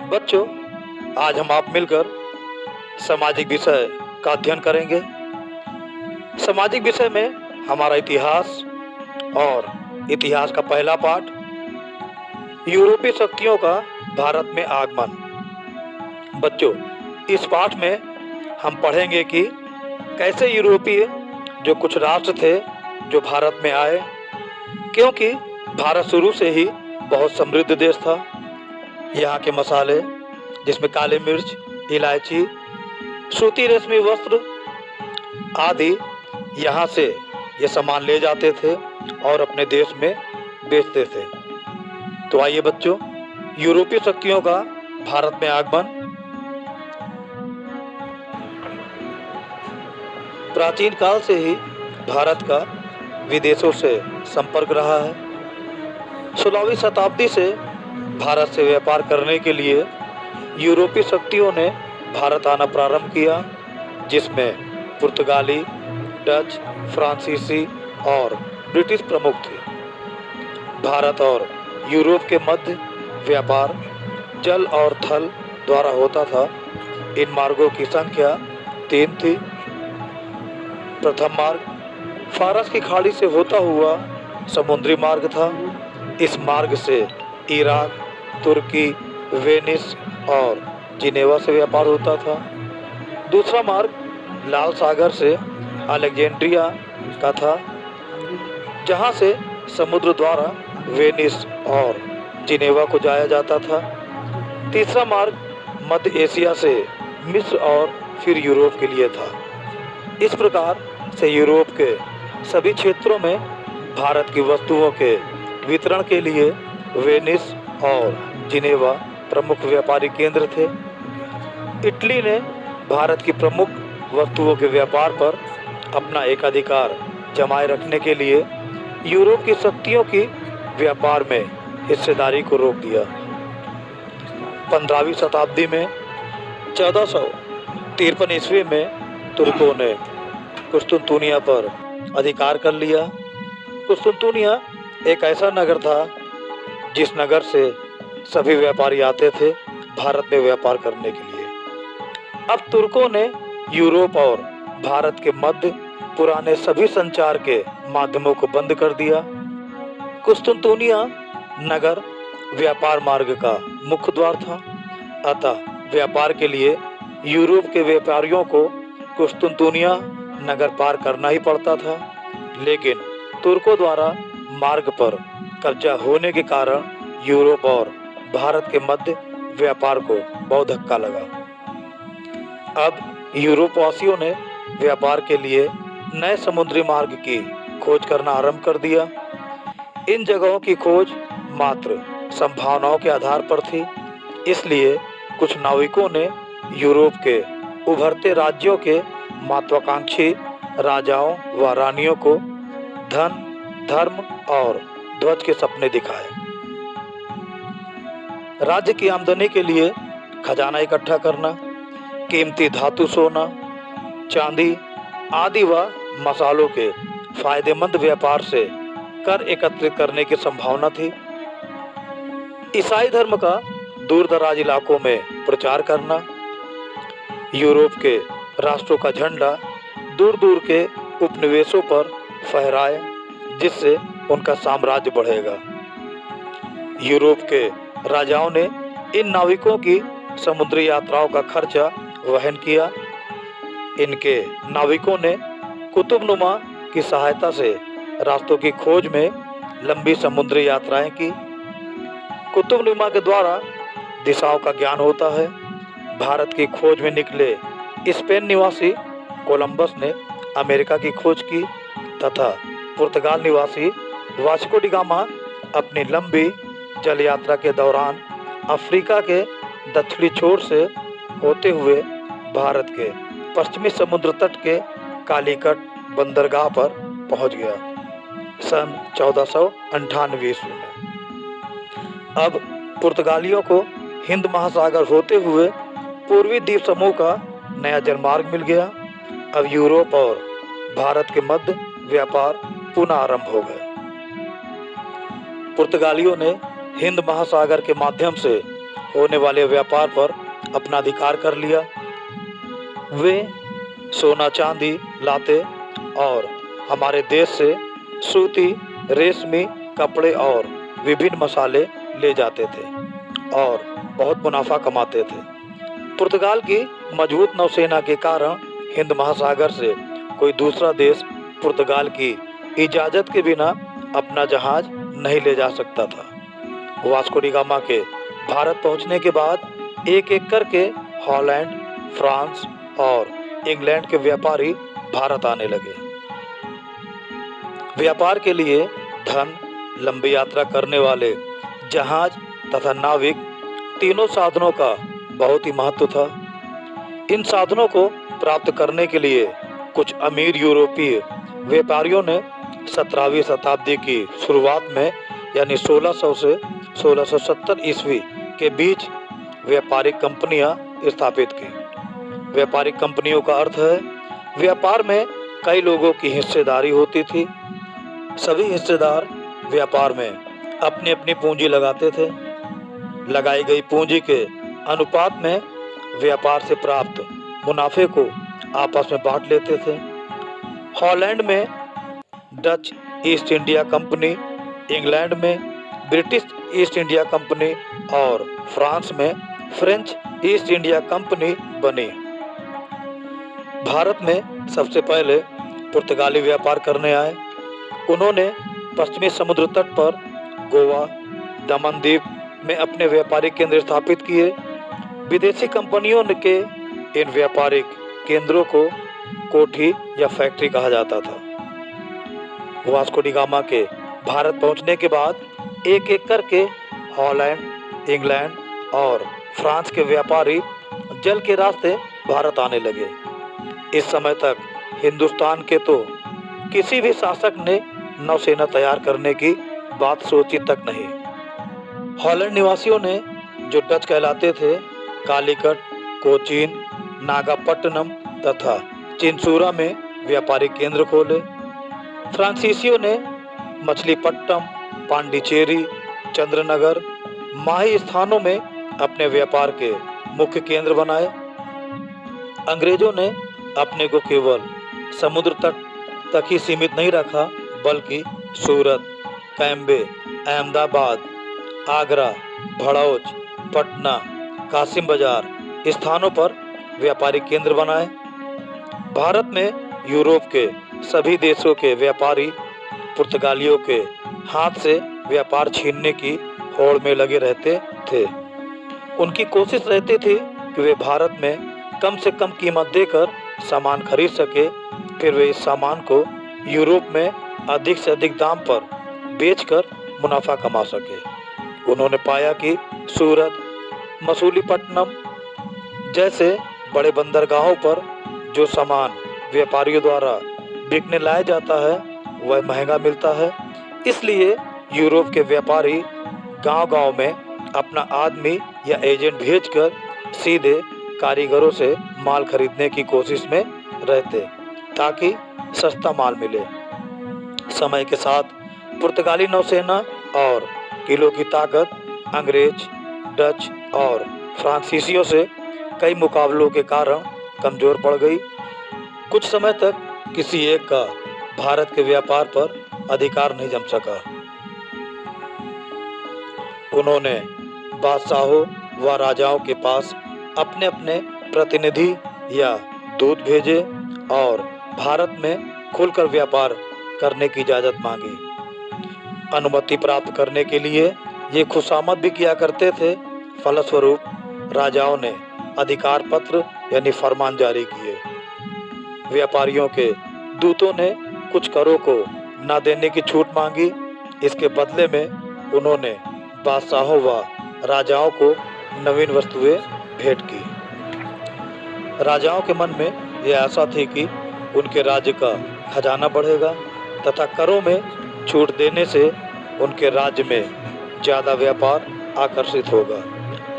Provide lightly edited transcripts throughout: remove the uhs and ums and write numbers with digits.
बच्चों, आज हम आप मिलकर सामाजिक विषय का अध्ययन करेंगे। सामाजिक विषय में हमारा इतिहास और इतिहास का पहला पाठ यूरोपीय शक्तियों का भारत में आगमन। बच्चों, इस पाठ में हम पढ़ेंगे कि कैसे यूरोपीय जो कुछ राष्ट्र थे जो भारत में आए, क्योंकि भारत शुरू से ही बहुत समृद्ध देश था। यहाँ के मसाले जिसमें काली मिर्च, इलायची, सूती रेशमी वस्त्र आदि यहाँ से ये सामान ले जाते थे और अपने देश में बेचते थे। तो आइए बच्चों, यूरोपीय शक्तियों का भारत में आगमन। प्राचीन काल से ही भारत का विदेशों से संपर्क रहा है। 16वीं शताब्दी से भारत से व्यापार करने के लिए यूरोपीय शक्तियों ने भारत आना प्रारंभ किया, जिसमें पुर्तगाली, डच, फ्रांसीसी और ब्रिटिश प्रमुख थे। भारत और यूरोप के मध्य व्यापार जल और थल द्वारा होता था। इन मार्गों की संख्या 3 थी। प्रथम मार्ग फारस की खाड़ी से होता हुआ समुद्री मार्ग था। इस मार्ग से इराक, तुर्की, वेनिस और जिनेवा से व्यापार होता था। दूसरा मार्ग लाल सागर से अलेक्जेंड्रिया का था, जहां से समुद्र द्वारा वेनिस और जिनेवा को जाया जाता था। तीसरा मार्ग मध्य एशिया से मिस्र और फिर यूरोप के लिए था। इस प्रकार से यूरोप के सभी क्षेत्रों में भारत की वस्तुओं के वितरण के लिए वेनिस और जिनेवा प्रमुख व्यापारिक केंद्र थे। इटली ने भारत की प्रमुख वस्तुओं के व्यापार पर अपना एकाधिकार जमाए रखने के लिए यूरोप की शक्तियों की व्यापार में हिस्सेदारी को रोक दिया। 15वीं शताब्दी में 1453 ईस्वी में तुर्कों ने कुस्तुनतुनिया पर अधिकार कर लिया। कुस्तुनतुनिया एक ऐसा नगर था जिस नगर से सभी व्यापारी आते थे भारत में व्यापार करने के लिए। अब तुर्कों ने यूरोप और भारत के मध्य पुराने सभी संचार के माध्यमों को बंद कर दिया। कुस्तुनतुनिया नगर व्यापार मार्ग का मुख्य द्वार था, अतः व्यापार के लिए यूरोप के व्यापारियों को कुस्तुनतुनिया नगर पार करना ही पड़ता था। लेकिन तुर्कों द्वारा मार्ग पर कब्जा होने के कारण यूरोप और भारत के मध्य व्यापार को बहुत धक्का लगा। अब यूरोप वासियों ने व्यापार के लिए नए समुद्री मार्ग की खोज करना आरंभ कर दिया। इन जगहों की खोज मात्र संभावनाओं के आधार पर थी, इसलिए कुछ नाविकों ने यूरोप के उभरते राज्यों के महत्वाकांक्षी राजाओं व रानियों को धन, धर्म और ध्वज के सपने दिखाए। राज्य की आमदनी के लिए खजाना इकट्ठा करना, कीमती धातु, सोना, चांदी आदि व मसालों के फायदेमंद व्यापार से कर एकत्रित करने की संभावना थी। ईसाई धर्म का दूर दराज इलाकों में प्रचार करना, यूरोप के राष्ट्रों का झंडा दूर दूर के उपनिवेशों पर फहराए, जिससे उनका साम्राज्य बढ़ेगा। यूरोप के राजाओं ने इन नाविकों की समुद्री यात्राओं का खर्चा वहन किया। इनके नाविकों ने कुतुबनुमा की सहायता से रास्तों की खोज में लंबी समुद्री यात्राएं की। कुतुबनुमा के द्वारा दिशाओं का ज्ञान होता है। भारत की खोज में निकले स्पेन निवासी कोलंबस ने अमेरिका की खोज की तथा पुर्तगाल निवासी वास्को डी गामा अपनी लंबी जल यात्रा के दौरान अफ्रीका के दक्षिणी छोर से होते हुए भारत के पश्चिमी समुद्र तट के कालीकट बंदरगाह पर पहुंच गया सन 1498 ईस्वी में। अब पुर्तगालियों को हिंद महासागर होते हुए पूर्वी द्वीप समूह का नया जलमार्ग मिल गया। अब यूरोप और भारत के मध्य व्यापार पुनः आरंभ हो गए। पुर्तगालियों ने हिंद महासागर के माध्यम से होने वाले व्यापार पर अपना अधिकार कर लिया। वे सोना चांदी लाते और हमारे देश से सूती, रेशमी कपड़े और विभिन्न मसाले ले जाते थे और बहुत मुनाफा कमाते थे। पुर्तगाल की मजबूत नौसेना के कारण हिंद महासागर से कोई दूसरा देश पुर्तगाल की इजाज़त के बिना अपना जहाज नहीं ले जा सकता था। वास्को डी गामा के भारत पहुंचने के बाद एक एक करके हॉलैंड, फ्रांस और इंग्लैंड के व्यापारी भारत आने लगे। व्यापार के लिए धन, लंबी यात्रा करने वाले जहाज तथा नाविक तीनों साधनों का बहुत ही महत्व था। इन साधनों को प्राप्त करने के लिए कुछ अमीर यूरोपीय व्यापारियों ने 17वीं शताब्दी की शुरुआत में यानी 1600 से 1670 ईस्वी के बीच व्यापारिक कंपनियां स्थापित की। व्यापारिक कंपनियों का अर्थ है व्यापार में कई लोगों की हिस्सेदारी होती थी। सभी हिस्सेदार व्यापार में अपनी अपनी पूंजी लगाते थे। लगाई गई पूंजी के अनुपात में व्यापार से प्राप्त मुनाफे को आपस में बांट लेते थे। हॉलैंड में Dutch east India company, England में ब्रिटिश ईस्ट इंडिया कंपनी और फ्रांस में फ्रेंच ईस्ट इंडिया कंपनी बनी। भारत में सबसे पहले पुर्तगाली व्यापार करने आए। उन्होंने पश्चिमी समुद्र तट पर गोवा, दमन द्वीप में अपने व्यापारिक केंद्र स्थापित किए। विदेशी कंपनियों के इन व्यापारिक केंद्रों को कोठी या फैक्ट्री कहा जाता था। वास्को डी गामा के भारत पहुंचने के बाद एक एक करके हॉलैंड, इंग्लैंड और फ्रांस के व्यापारी जल के रास्ते भारत आने लगे। इस समय तक हिंदुस्तान के तो किसी भी शासक ने नौसेना तैयार करने की बात सोची तक नहीं। हॉलैंड निवासियों ने, जो डच कहलाते थे, कालीकट, कोचीन, नागापट्टनम तथा चिंसूरा में व्यापारिक केंद्र खोले। फ्रांसीसियों ने मछलीपट्टम, पांडिचेरी, चंद्रनगर, माही स्थानों में अपने व्यापार के मुख्य केंद्र बनाए। अंग्रेजों ने अपने को केवल समुद्र तट तक ही सीमित नहीं रखा, बल्कि सूरत, कैम्बे, अहमदाबाद, आगरा, भड़ौच, पटना, कासिम बाजार स्थानों पर व्यापारिक केंद्र बनाए। भारत में यूरोप के सभी देशों के व्यापारी पुर्तगालियों के हाथ से व्यापार छीनने की होड़ में लगे रहते थे। उनकी कोशिश रहती थी कि वे भारत में कम से कम कीमत देकर सामान खरीद सके, फिर वे इस सामान को यूरोप में अधिक से अधिक दाम पर बेचकर मुनाफा कमा सके। उन्होंने पाया कि सूरत, मछलीपट्टनम जैसे बड़े बंदरगाहों पर जो सामान व्यापारियों द्वारा बिकने लाया जाता है वह महंगा मिलता है। इसलिए यूरोप के व्यापारी गांव-गांव में अपना आदमी या एजेंट भेजकर सीधे कारीगरों से माल खरीदने की कोशिश में रहते ताकि सस्ता माल मिले। समय के साथ पुर्तगाली नौसेना और किलों की ताकत अंग्रेज, डच और फ्रांसीसियों से कई मुकाबलों के कारण कमजोर पड़ गई। कुछ समय तक किसी एक का भारत के व्यापार पर अधिकार नहीं जम सका। उन्होंने बादशाहों व राजाओं के पास अपने अपने प्रतिनिधि या दूत भेजे और भारत में खुलकर व्यापार करने की इजाज़त मांगी। अनुमति प्राप्त करने के लिए ये खुशामद भी किया करते थे। फलस्वरूप राजाओं ने अधिकार पत्र यानी फरमान जारी किए। व्यापारियों के दूतों ने कुछ करों को न देने की छूट मांगी। इसके बदले में उन्होंने बादशाहों व राजाओं को नवीन वस्तुएं भेंट की। राजाओं के मन में यह आशा थी कि उनके राज्य का खजाना बढ़ेगा तथा करों में छूट देने से उनके राज्य में ज़्यादा व्यापार आकर्षित होगा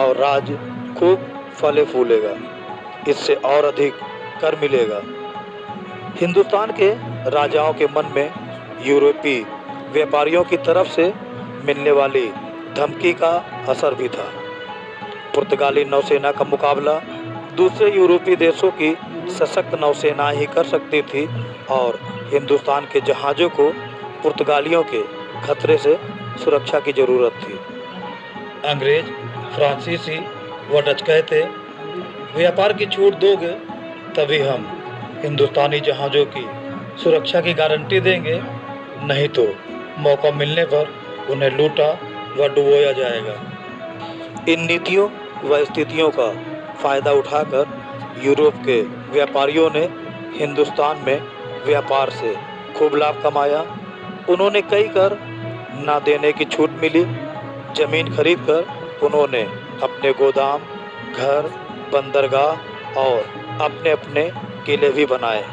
और राज्य खूब फले फूलेगा। इससे और अधिक कर मिलेगा। हिंदुस्तान के राजाओं के मन में यूरोपीय व्यापारियों की तरफ से मिलने वाली धमकी का असर भी था। पुर्तगाली नौसेना का मुकाबला दूसरे यूरोपीय देशों की सशक्त नौसेना ही कर सकती थी और हिंदुस्तान के जहाज़ों को पुर्तगालियों के खतरे से सुरक्षा की ज़रूरत थी। अंग्रेज, फ्रांसीसी व डच कहते, व्यापार की छूट दोगे तभी हम हिंदुस्तानी जहाज़ों की सुरक्षा की गारंटी देंगे, नहीं तो मौका मिलने पर उन्हें लूटा व डुबोया जाएगा। इन नीतियों व स्थितियों का फ़ायदा उठाकर यूरोप के व्यापारियों ने हिंदुस्तान में व्यापार से खूब लाभ कमाया। उन्होंने कई कर ना देने की छूट मिली। ज़मीन खरीदकर उन्होंने अपने गोदाम, घर, बंदरगाह और अपने अपने किले भी बनाए।